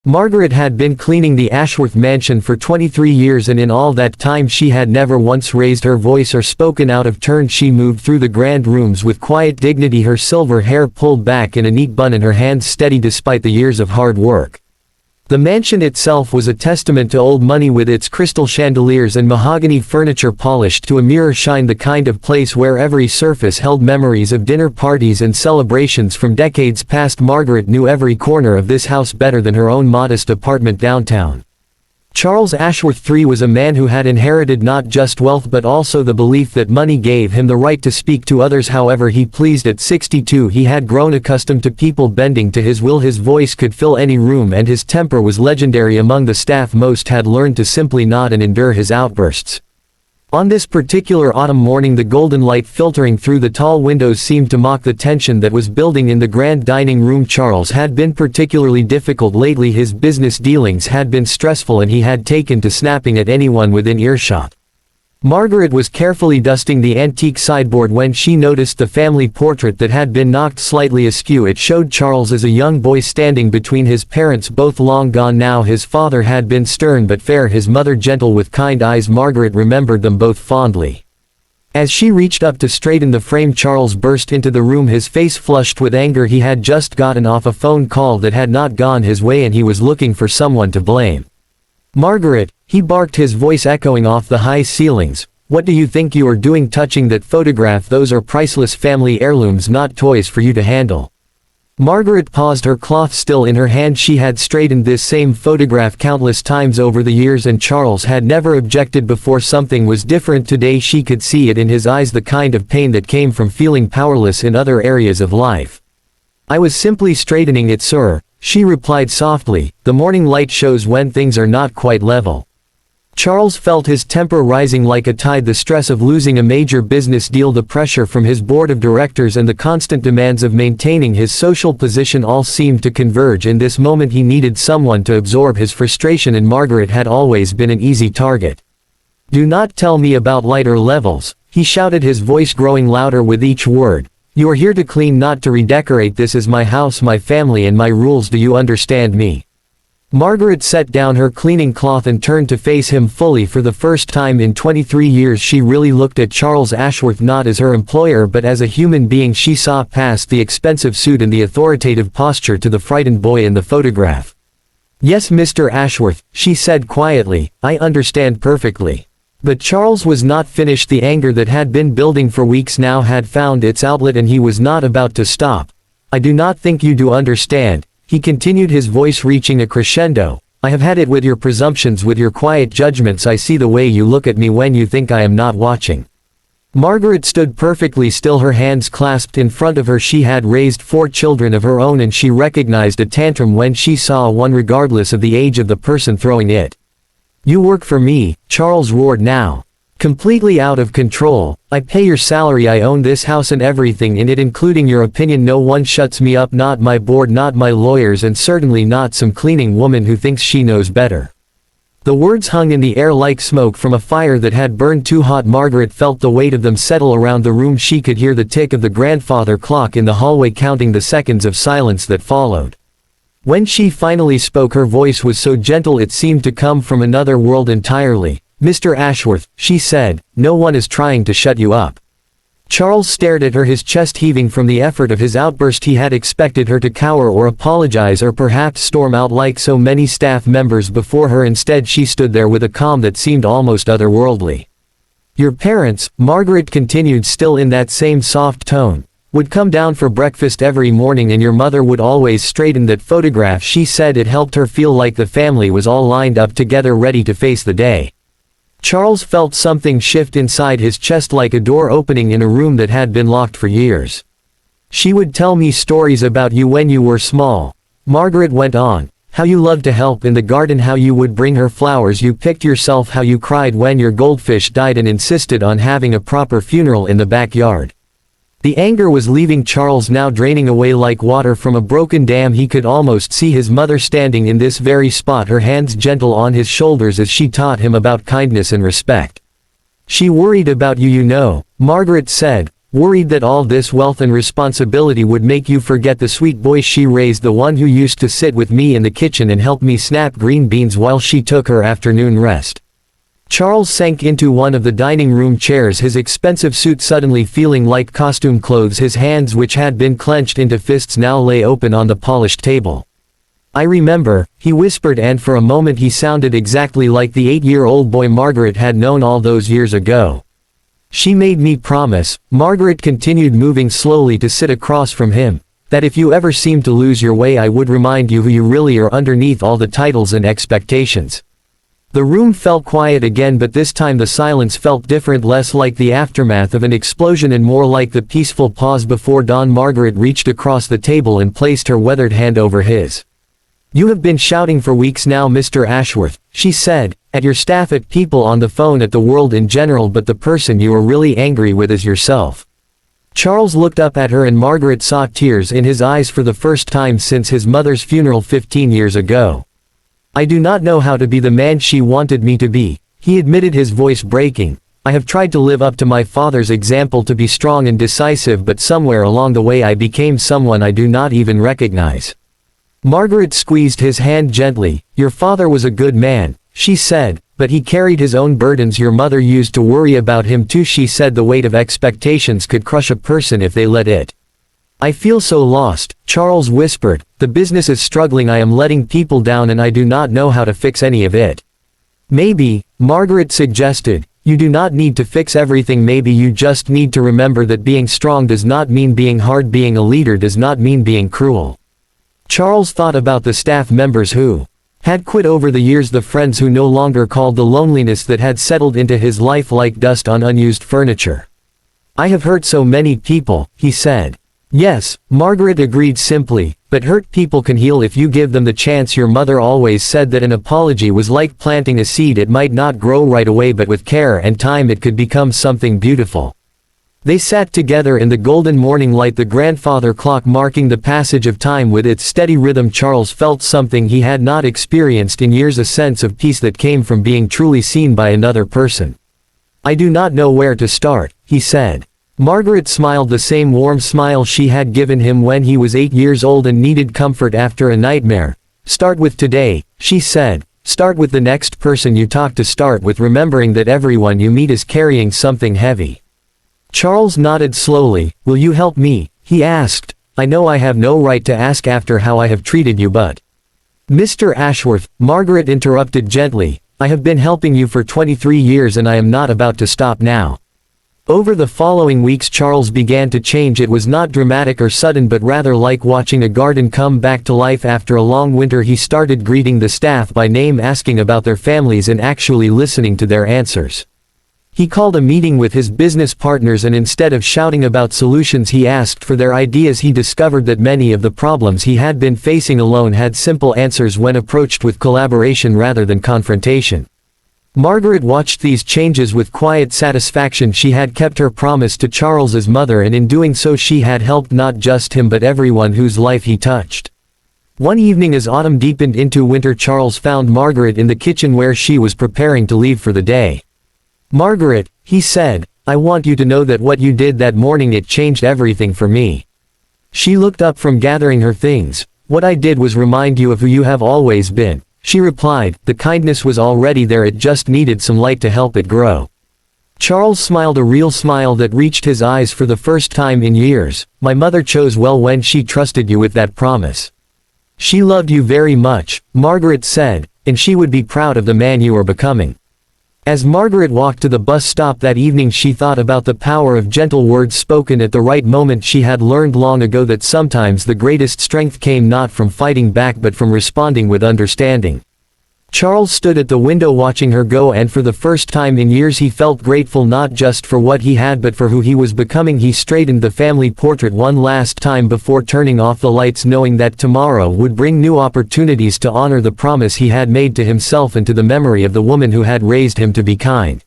Margaret had been cleaning the Ashworth mansion for 23 years, and in all that time she had never once raised her voice or spoken out of turn. She moved through the grand rooms with quiet dignity, her silver hair pulled back in a neat bun and her hands steady despite the years of hard work. The mansion itself was a testament to old money, with its crystal chandeliers and mahogany furniture polished to a mirror shine, the kind of place where every surface held memories of dinner parties and celebrations from decades past. Margaret knew every corner of this house better than her own modest apartment downtown. Charles Ashworth III was a man who had inherited not just wealth but also the belief that money gave him the right to speak to others however he pleased. At 62 he had grown accustomed to people bending to his will. His voice could fill any room and his temper was legendary among the staff. Most had learned to simply nod and endure his outbursts. On this particular autumn morning, the golden light filtering through the tall windows seemed to mock the tension that was building in the grand dining room. Charles had been particularly difficult lately. His business dealings had been stressful and he had taken to snapping at anyone within earshot. Margaret was carefully dusting the antique sideboard when she noticed the family portrait that had been knocked slightly askew. It showed Charles as a young boy standing between his parents, both long gone now. His father had been stern but fair, his mother gentle with kind eyes. Margaret remembered them both fondly. As she reached up to straighten the frame, Charles burst into the room, his face flushed with anger. He had just gotten off a phone call that had not gone his way and he was looking for someone to blame. "Margaret," he barked, his voice echoing off the high ceilings, "what do you think you are doing touching that photograph? Those are priceless family heirlooms, not toys for you to handle." Margaret paused, her cloth still in her hand. She had straightened this same photograph countless times over the years and Charles had never objected before. Something was different today. She could see it in his eyes, the kind of pain that came from feeling powerless in other areas of life. "I was simply straightening it, sir," she replied softly. "The morning light shows when things are not quite level." Charles felt his temper rising like a tide. The stress of losing a major business deal, the pressure from his board of directors and the constant demands of maintaining his social position all seemed to converge in this moment. He needed someone to absorb his frustration and Margaret had always been an easy target. "Do not tell me about lighter levels," he shouted, his voice growing louder with each word. "You are here to clean, not to redecorate. This is my house, my family and my rules. Do you understand me?" Margaret set down her cleaning cloth and turned to face him fully. For the first time in 23 years she really looked at Charles Ashworth not as her employer but as a human being. She saw past the expensive suit and the authoritative posture to the frightened boy in the photograph. "Yes, Mr. Ashworth," she said quietly, "I understand perfectly." But Charles was not finished. The anger that had been building for weeks now had found its outlet and he was not about to stop. "I do not think you do understand," he continued, his voice reaching a crescendo. "I have had it with your presumptions, with your quiet judgments. I see the way you look at me when you think I am not watching." Margaret stood perfectly still, her hands clasped in front of her. She had raised 4 children of her own and she recognized a tantrum when she saw one, regardless of the age of the person throwing it. "You work for me," Charles roared, now completely out of control. "I pay your salary, I own this house and everything in it, including your opinion. No one shuts me up, not my board, not my lawyers, and certainly not some cleaning woman who thinks she knows better." The words hung in the air like smoke from a fire that had burned too hot. Margaret felt the weight of them settle around the room. She could hear the tick of the grandfather clock in the hallway counting the seconds of silence that followed. When she finally spoke, her voice was so gentle it seemed to come from another world entirely. "Mr. Ashworth," she said, "no one is trying to shut you up." Charles stared at her, his chest heaving from the effort of his outburst. He had expected her to cower or apologize or perhaps storm out like so many staff members before her. Instead she stood there with a calm that seemed almost otherworldly. "Your parents," Margaret continued, still in that same soft tone, "would come down for breakfast every morning and your mother would always straighten that photograph." She said it helped her feel like the family was all lined up together, ready to face the day. Charles felt something shift inside his chest, like a door opening in a room that had been locked for years. "She would tell me stories about you when you were small," Margaret went on. "How you loved to help in the garden, how you would bring her flowers you picked yourself, how you cried when your goldfish died and insisted on having a proper funeral in the backyard." The anger was leaving Charles now, draining away like water from a broken dam. He could almost see his mother standing in this very spot, her hands gentle on his shoulders as she taught him about kindness and respect. "She worried about you, you know," Margaret said, worried that all this wealth and responsibility would make you forget the sweet boy she raised, the one who used to sit with me in the kitchen and help me snap green beans while she took her afternoon rest. Charles sank into one of the dining room chairs, his expensive suit suddenly feeling like costume clothes. His hands, which had been clenched into fists, now lay open on the polished table. "I remember," he whispered, and for a moment he sounded exactly like the 8-year-old boy Margaret had known all those years ago. "She made me promise," Margaret continued, moving slowly to sit across from him, "that if you ever seem to lose your way I would remind you who you really are underneath all the titles and expectations." The room felt quiet again, but this time the silence felt different, less like the aftermath of an explosion and more like the peaceful pause before dawn. Margaret reached across the table and placed her weathered hand over his. "You have been shouting for weeks now, Mr. Ashworth," she said, "at your staff, at people on the phone, at the world in general, but the person you are really angry with is yourself." Charles looked up at her and Margaret saw tears in his eyes for the first time since his mother's funeral 15 years ago. "I do not know how to be the man she wanted me to be," he admitted, his voice breaking. "I have tried to live up to my father's example, to be strong and decisive, but somewhere along the way I became someone I do not even recognize." Margaret squeezed his hand gently. "Your father was a good man," she said, "but he carried his own burdens. Your mother used to worry about him too. She said the weight of expectations could crush a person if they let it." "I feel so lost," Charles whispered. "The business is struggling, I am letting people down, and I do not know how to fix any of it." "Maybe," Margaret suggested, "you do not need to fix everything. Maybe you just need to remember that being strong does not mean being hard, being a leader does not mean being cruel." Charles thought about the staff members who had quit over the years, the friends who no longer called, the loneliness that had settled into his life like dust on unused furniture. "I have hurt so many people," he said. "Yes," Margaret agreed simply, "but hurt people can heal if you give them the chance. Your mother always said that an apology was like planting a seed. It might not grow right away, but with care and time it could become something beautiful." They sat together in the golden morning light, the grandfather clock marking the passage of time with its steady rhythm. Charles felt something he had not experienced in years, a sense of peace that came from being truly seen by another person. "I do not know where to start," he said. Margaret smiled, the same warm smile she had given him when he was 8 years old and needed comfort after a nightmare. "Start with today," she said. "Start with the next person you talk to. Start with remembering that everyone you meet is carrying something heavy." Charles nodded slowly. "Will you help me?" he asked. "I know I have no right to ask after how I have treated you, but—" "Mr. Ashworth," Margaret interrupted gently, "I have been helping you for 23 years and I am not about to stop now." Over the following weeks Charles began to change. It was not dramatic or sudden, but rather like watching a garden come back to life after a long winter. He started greeting the staff by name, asking about their families and actually listening to their answers. He called a meeting with his business partners, and instead of shouting about solutions he asked for their ideas. He discovered that many of the problems he had been facing alone had simple answers when approached with collaboration rather than confrontation. Margaret watched these changes with quiet satisfaction. She had kept her promise to Charles's mother, and in doing so she had helped not just him but everyone whose life he touched. One evening as autumn deepened into winter, Charles found Margaret in the kitchen where she was preparing to leave for the day. "Margaret," he said, "I want you to know that what you did that morning, it changed everything for me." She looked up from gathering her things. "What I did was remind you of who you have always been," she replied. "The kindness was already there, it just needed some light to help it grow." Charles smiled, a real smile that reached his eyes for the first time in years. "My mother chose well when she trusted you with that promise. She loved you very much," Margaret said, "and she would be proud of the man you are becoming." As Margaret walked to the bus stop that evening, she thought about the power of gentle words spoken at the right moment. She had learned long ago that sometimes the greatest strength came not from fighting back but from responding with understanding. Charles stood at the window watching her go, and for the first time in years he felt grateful, not just for what he had but for who he was becoming. He straightened the family portrait one last time before turning off the lights, knowing that tomorrow would bring new opportunities to honor the promise he had made to himself and to the memory of the woman who had raised him to be kind.